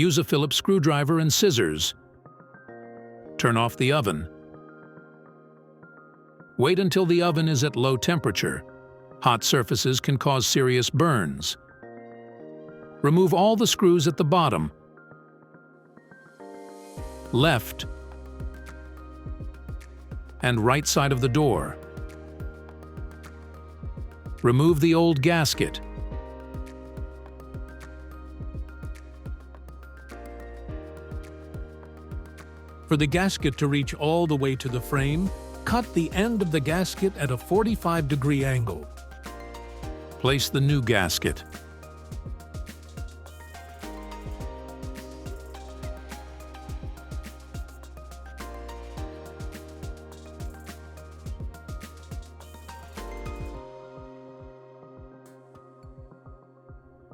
Use a Phillips screwdriver and scissors. Turn off the oven. Wait until the oven is at low temperature. Hot surfaces can cause serious burns. Remove all the screws at the bottom, left, and right side of the door. Remove the old gasket. For the gasket to reach all the way to the frame, cut the end of the gasket at a 45-degree angle. Place the new gasket.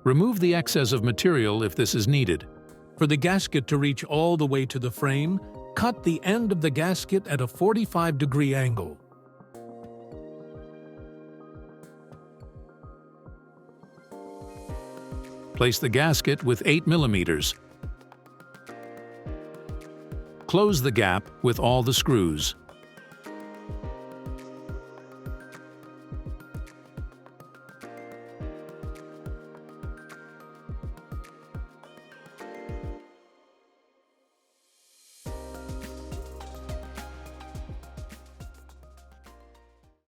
Remove the excess of material if this is needed. For the gasket to reach all the way to the frame, cut the end of the gasket at a 45-degree angle. Place the gasket with 8 mm. Close the gap with all the screws.